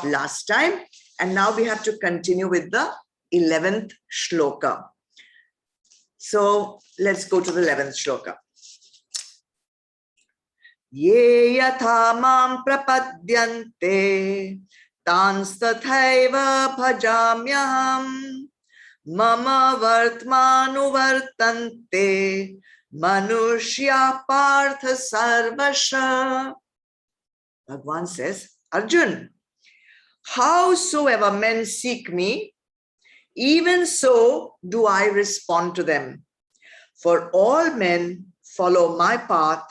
stopped last time. And now we have to continue with the 11th shloka. So let's go to the 11th shloka. Ye yatha mam prapadyante tanstathaiva bhajamyaham mama vartmanuvartante manushya partha sarvasha. Bhagwan says, Arjun, howsoever men seek me, even so do I respond to them. For all men follow my path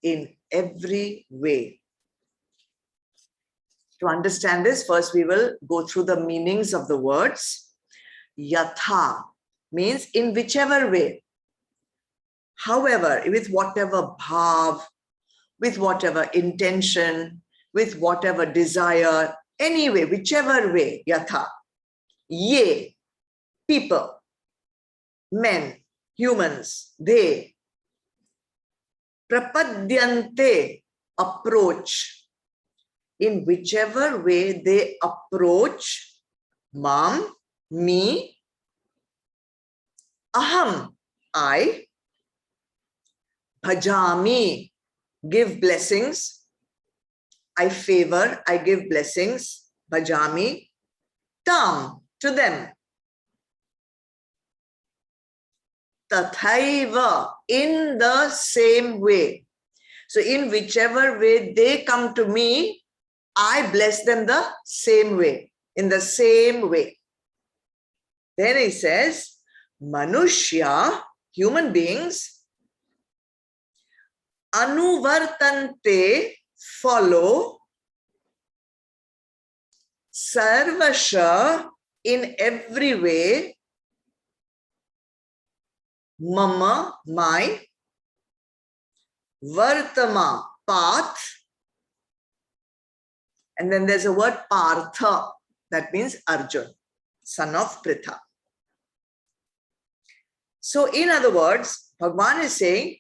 in every way. To understand this, first we will go through the meanings of the words. Yatha means in whichever way. However, with whatever bhav, with whatever intention, with whatever desire, anyway, whichever way, yatha. Ye, people, men, humans, they. Prapadyante, approach. In whichever way they approach, mam, me, aham, I, bhajami, give blessings, I favor, I give blessings, bhajami, tam, to them. Tathaiva, in the same way. So in whichever way they come to me, I bless them the same way, in the same way. Then he says, Manushya, human beings, anuvartante, follow, sarvasha, in every way, mama, my, vartama, path, and then there's a word partha, that means Arjun, son of Pritha. So in other words, Bhagwan is saying,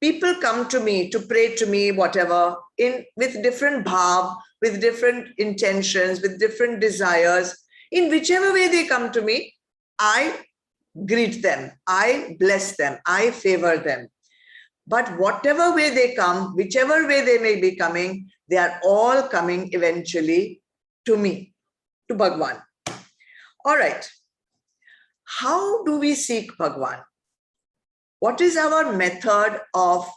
people come to me to pray to me, whatever, with different bhav, with different intentions, with different desires. In whichever way they come to me, I greet them, I bless them, I favor them. But whatever way they come, whichever way they may be coming, they are all coming eventually to me, to Bhagwan. All right. How do we seek Bhagwan? What is our method of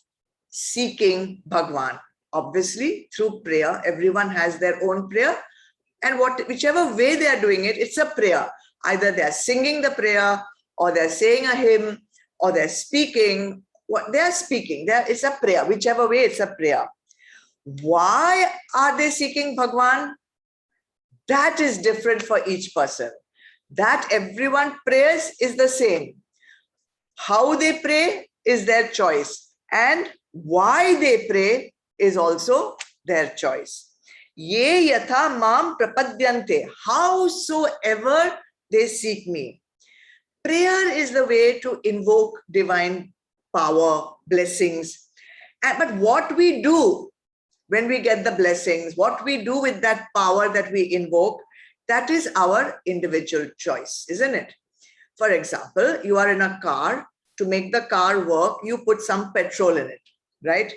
seeking Bhagwan? Obviously, through prayer. Everyone has their own prayer. And whichever way they are doing it, it's a prayer. Either they are singing the prayer, or they're saying a hymn, or they're speaking. What they are speaking, it's a prayer. Whichever way, it's a prayer. Why are they seeking Bhagwan? That is different for each person. That everyone prays is the same. How they pray is their choice. And why they pray is also their choice. Ye yatha mam prapadyante. Howsoever they seek me. Prayer is the way to invoke divine power, blessings. But what we do when we get the blessings, what we do with that power that we invoke, that is our individual choice, isn't it? For example, you are in a car. To make the car work, you put some petrol in it, right?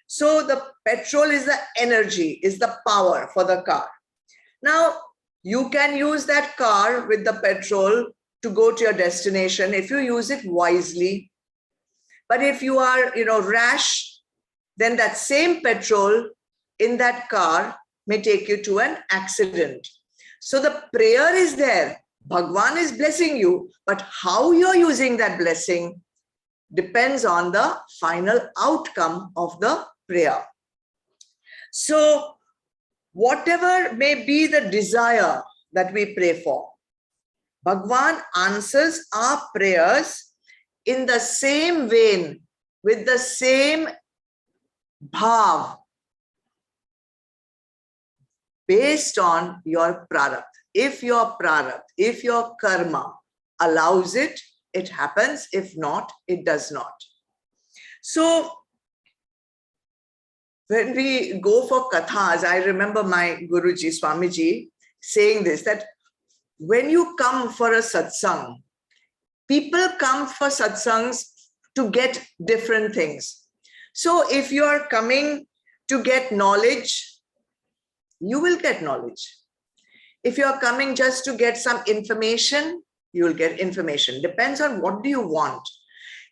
So the petrol is the energy, is the power for the car. Now, you can use that car with the petrol to go to your destination if you use it wisely. But if you are, rash, then that same petrol in that car may take you to an accident. So the prayer is there. Bhagwan is blessing you, but how you're using that blessing depends on the final outcome of the prayer. So whatever may be the desire that we pray for, Bhagwan answers our prayers in the same vein, with the same bhav, based on your prarabdha. If your prarabdha, if your karma allows it, it happens. If not, it does not. So when we go for kathas, I remember my Guruji, Swamiji, saying this, that when you come for a satsang, people come for satsangs to get different things. So if you are coming to get knowledge, you will get knowledge. If you are coming just to get some information, you will get information. Depends on what do you want.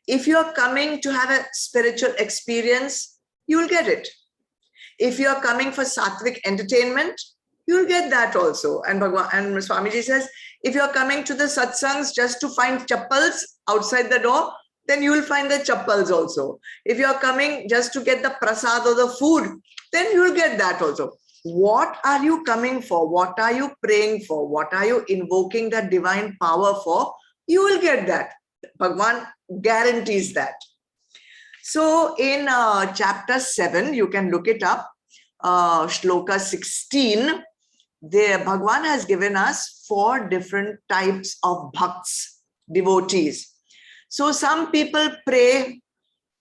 If you are coming to have a spiritual experience, you will get it. If you are coming for sattvic entertainment, you will get that also. And Bhagwan and Swamiji says, if you are coming to the satsangs just to find chappals outside the door, then you will find the chappals also. If you are coming just to get the prasad or the food, then you will get that also. What are you coming for? What are you praying for? What are you invoking that divine power for? You will get that. Bhagwan guarantees that. So in chapter 7, you can look it up, Shloka 16, there Bhagwan has given us 4 different types of bhakts, devotees. So some people pray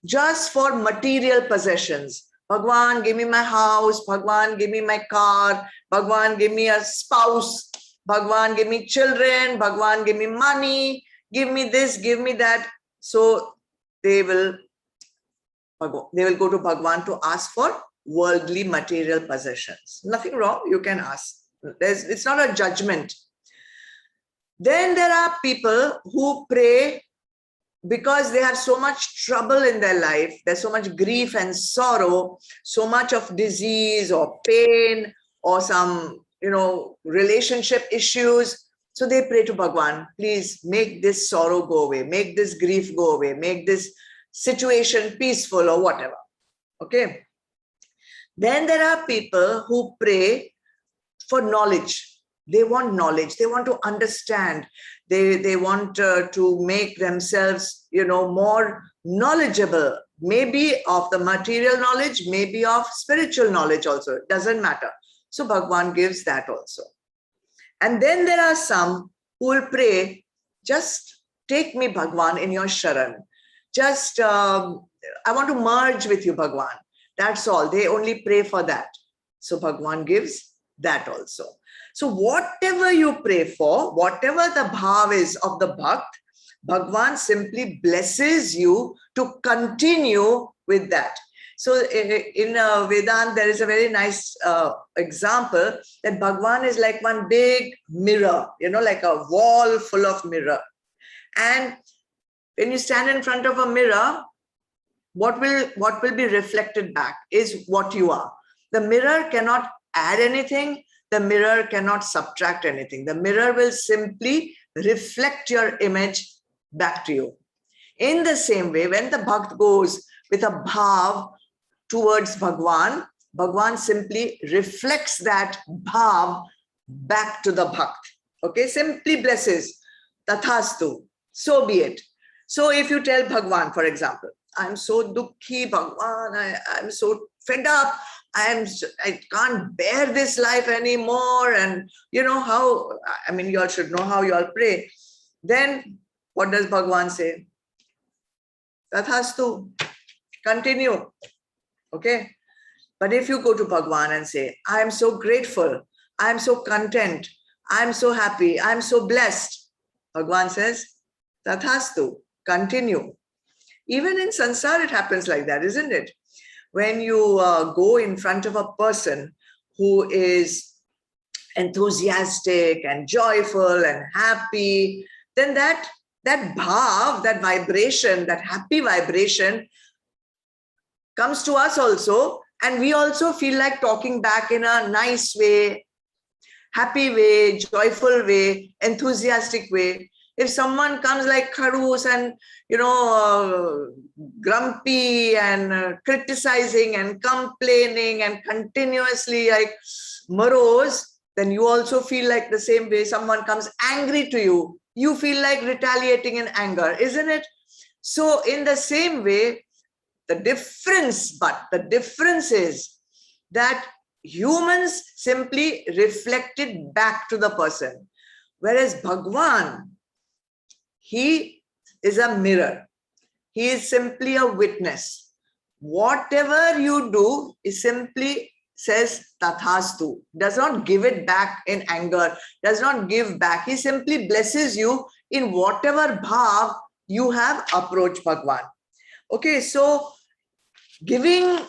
just for material possessions. Bhagwan, give me my house. Bhagwan, give me my car. Bhagwan, give me a spouse. Bhagwan, give me children. Bhagwan, give me money. Give me this, give me that. So they will go to Bhagwan to ask for worldly material possessions. Nothing wrong, you can ask. It's not a judgment. Then there are people who pray because they have so much trouble in their life, there's so much grief and sorrow, so much of disease or pain or some, relationship issues. So they pray to Bhagwan, please make this sorrow go away, make this grief go away, make this situation peaceful or whatever. Okay. Then there are people who pray for knowledge. They want knowledge. They want to understand. They want to make themselves, more knowledgeable, maybe of the material knowledge, maybe of spiritual knowledge also. It doesn't matter. So Bhagwan gives that also. And then there are some who will pray, just take me, Bhagwan, in your Sharan. Just, I want to merge with you, Bhagwan. That's all. They only pray for that. So Bhagwan gives that also. So whatever you pray for, whatever the bhav is of the bhakt, Bhagwan simply blesses you to continue with that. So in Vedanta, there is a very nice example that Bhagwan is like one big mirror, like a wall full of mirror. And when you stand in front of a mirror, what will be reflected back is what you are. The mirror cannot add anything. The mirror cannot subtract anything. The mirror will simply reflect your image back to you. In the same way, when the bhakt goes with a bhav towards Bhagwan, Bhagwan simply reflects that bhav back to the bhakt. Okay, simply blesses. Tathastu, so be it. So if you tell Bhagwan, for example, I'm so dukhi, Bhagwan, I'm so fed up, I can't bear this life anymore. And you all should know how you all pray. Then what does Bhagwan say? Tathastu, continue. Okay. But if you go to Bhagwan and say, I'm so grateful, I'm so content, I'm so happy, I'm so blessed, Bhagwan says, Tathastu, continue. Even in sansar, it happens like that, isn't it? When you go in front of a person who is enthusiastic and joyful and happy, then that bhav, that vibration, that happy vibration comes to us also, and we also feel like talking back in a nice way, happy way, joyful way, enthusiastic way. If someone comes like kharus and, grumpy and criticizing and complaining and continuously like morose, then you also feel like the same way. Someone comes angry to you, you feel like retaliating in anger, isn't it? So in the same way, the difference is that humans simply reflect it back to the person. Whereas Bhagwan, he is a mirror. He is simply a witness. Whatever you do is simply says Tathastu, does not give it back in anger, does not give back. He simply blesses you in whatever bhav you have approached Bhagwan. Okay, so giving,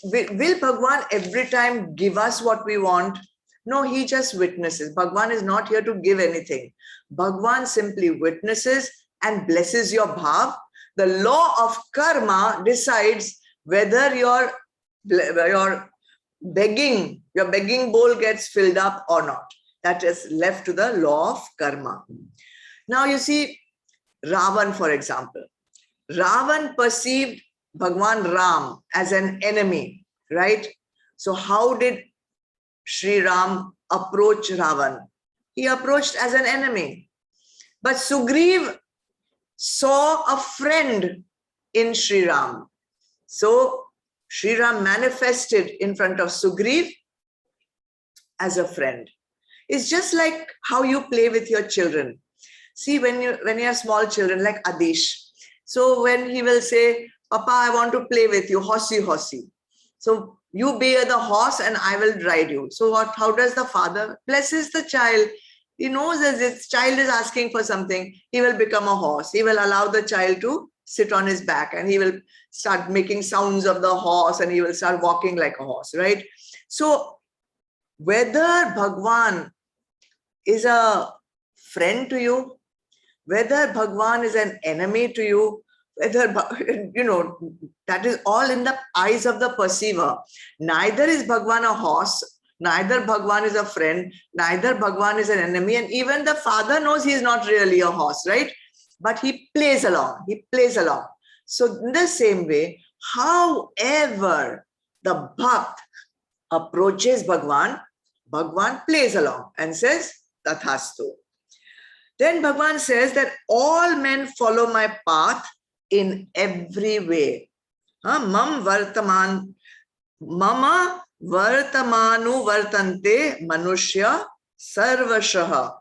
will Bhagwan every time give us what we want? No, he just witnesses. Bhagwan is not here to give anything. Bhagwan simply witnesses and blesses your bhav. The law of karma decides whether your begging bowl gets filled up or not. That is left to the law of karma. Now you see Ravan, for example. Ravan perceived Bhagwan Ram as an enemy, right? So how did Sri Ram approach Ravan? He approached as an enemy. But Sugriv saw a friend in Sri Ram. So Sri Ram manifested in front of Sugriv as a friend. It's just like how you play with your children. See, when you have small children like Adish, so when he will say, Papa, I want to play with you, horsey, horsey. So you be the horse and I will ride you. So how does the father blesses the child? He knows that this child is asking for something. He will become a horse. He will allow the child to sit on his back and he will start making sounds of the horse and he will start walking like a horse, right? So whether Bhagwan is a friend to you, whether Bhagwan is an enemy to you, whether, that is all in the eyes of the perceiver. Neither is Bhagwan a horse, neither Bhagwan is a friend, neither Bhagwan is an enemy, and even the father knows he is not really a horse, right? But he plays along, So in the same way, however the Bhakt approaches Bhagwan, Bhagwan plays along and says, Tathastu. Then Bhagwan says that all men follow my path in every way. Mama vartamanu vartante manushya sarvashaha.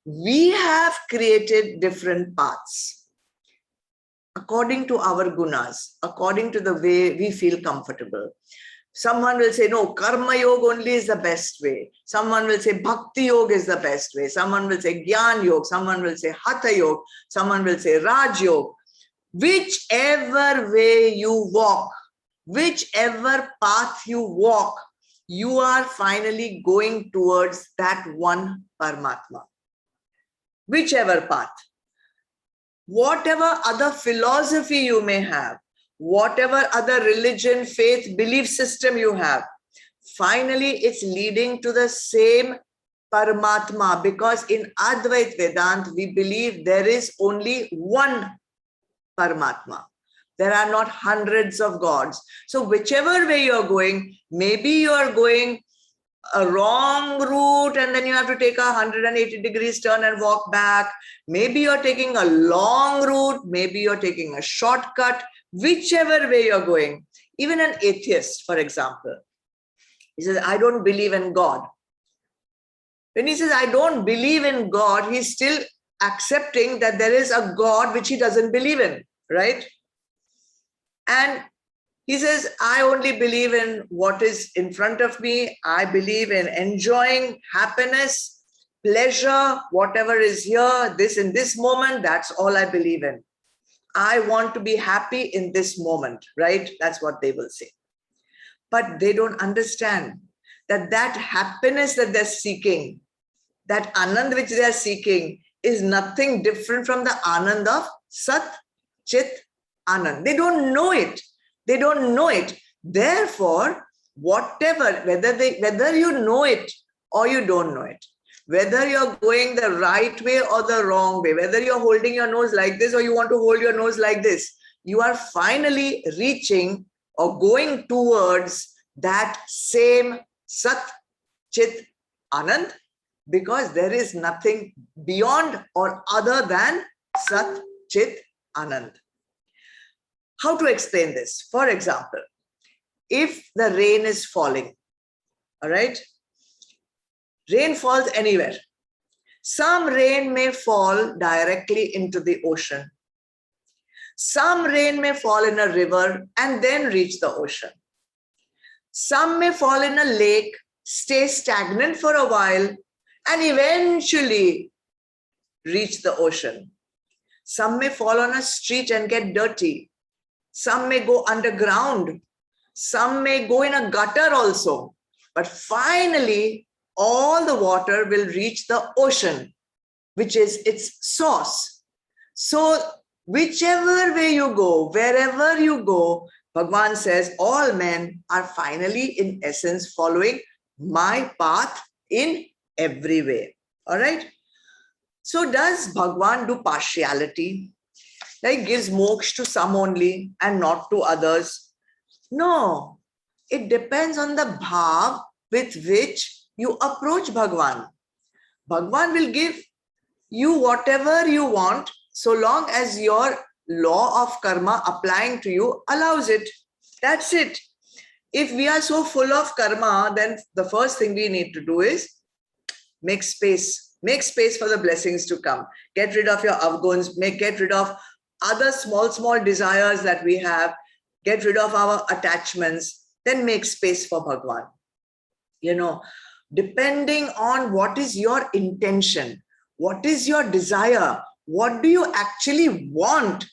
We have created different paths according to our gunas, according to the way we feel comfortable. Someone will say, no, karma yoga only is the best way. Someone will say bhakti yoga is the best way. Someone will say gyan yoga. Someone will say hatha yoga. Someone will say raj yoga. Whichever way you walk, whichever path you walk, you are finally going towards that one Paramatma. Whichever path. Whatever other philosophy you may have, whatever other religion, faith, belief system you have, finally it's leading to the same Paramatma, because in Advait Vedanta we believe there is only one Paramatma. There are not hundreds of gods. So whichever way you're going, maybe you're going a wrong route and then you have to take a 180 degrees turn and walk back. Maybe you're taking a long route, maybe you're taking a shortcut. Whichever way you're going, even an atheist, for example, he says, I don't believe in God. When he says, I don't believe in God, he's still accepting that there is a God which he doesn't believe in, right? And he says, I only believe in what is in front of me. I believe in enjoying happiness, pleasure, whatever is here, this in this moment, that's all I believe in. I want to be happy in this moment, right? That's what they will say. But they don't understand that that happiness that they're seeking, that anand which they are seeking, is nothing different from the anand of Sat, Chit, Anand. They don't know it. They don't know it. Therefore, whatever, whether you know it or you don't know it, whether you're going the right way or the wrong way, whether you're holding your nose like this or you want to hold your nose like this, you are finally reaching or going towards that same Sat, Chit, Anand, because there is nothing beyond or other than Sat, Chit, Anand. How to explain this? For example, if the rain is falling, all right? Rain falls anywhere. Some rain may fall directly into the ocean. Some rain may fall in a river and then reach the ocean. Some may fall in a lake, stay stagnant for a while, and eventually reach the ocean. Some may fall on a street and get dirty. Some may go underground. Some may go in a gutter also. But finally, all the water will reach the ocean, which is its source. So whichever way you go, wherever you go, Bhagwan says all men are finally in essence following my path in every way. All right. So does Bhagwan do partiality? Like gives moksha to some only and not to others? No. It depends on the bhav with which you approach Bhagwan. Bhagwan will give you whatever you want so long as your law of karma applying to you allows it. That's it. If we are so full of karma, then the first thing we need to do is make space. Make space for the blessings to come. Get rid of your avguns. Get rid of other small desires that we have. Get rid of our attachments. Then make space for Bhagwan. You know, depending on what is your intention, what is your desire, what do you actually want?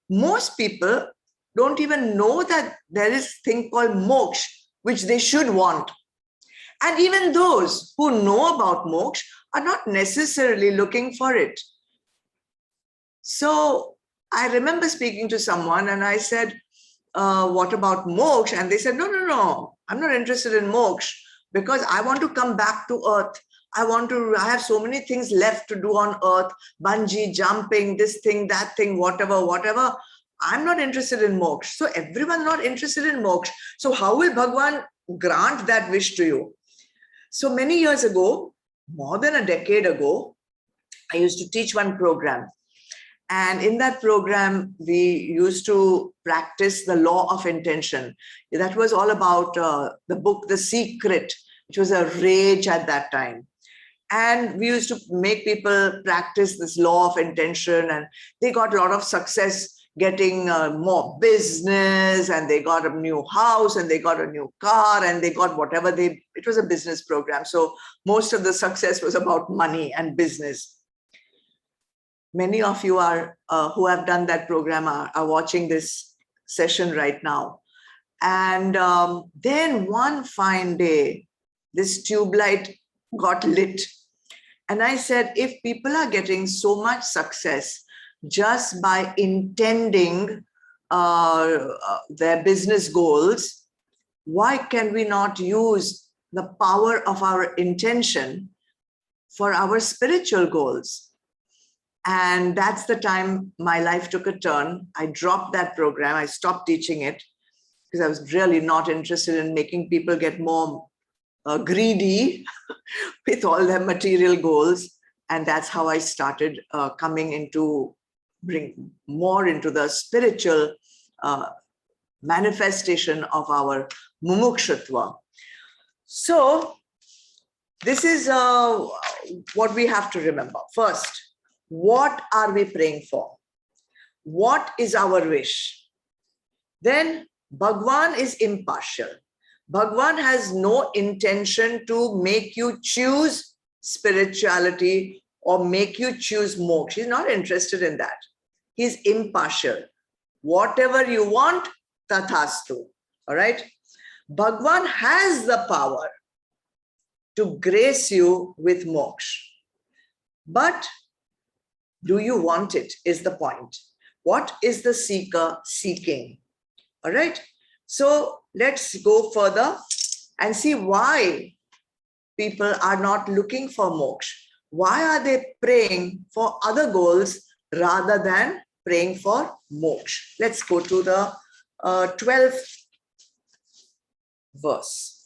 Most people don't even know that there is a thing called moksha, which they should want. And even those who know about moksha are not necessarily looking for it. So I remember speaking to someone and I said, what about moksha? And they said, no, I'm not interested in moksha because I want to come back to earth. I have so many things left to do on earth, bungee jumping, this thing, that thing, whatever. I'm not interested in moksha. So everyone's not interested in moksha. So how will Bhagwan grant that wish to you? So many years ago, more than a decade ago, I used to teach one program. And in that program, we used to practice the law of intention. That was all about the book, The Secret, which was a rage at that time. And we used to make people practice this law of intention, and they got a lot of success getting more business, and they got a new house, and they got a new car, and they got whatever it was a business program. So most of the success was about money and business. Many of you are who have done that program are watching this session right now. And then one fine day, this tube light got lit. And I said, if people are getting so much success just by intending their business goals, why can we not use the power of our intention for our spiritual goals? And that's the time my life took a turn. I dropped that program. I stopped teaching it because I was really not interested in making people get more greedy with all their material goals. And that's how I started bring more into the spiritual manifestation of our mumukshutva. So this is what we have to remember. First, what are we praying for? What is our wish? Then Bhagwan is impartial. Bhagwan has no intention to make you choose spirituality or make you choose moksha. He's not interested in that. He's impartial. Whatever you want, Tathastu. All right? Bhagwan has the power to grace you with moksha. But do you want it is the point. What is the seeker seeking? All right. So let's go further and see why people are not looking for moksha. Why are they praying for other goals rather than praying for moksha? Let's go to the 12th verse.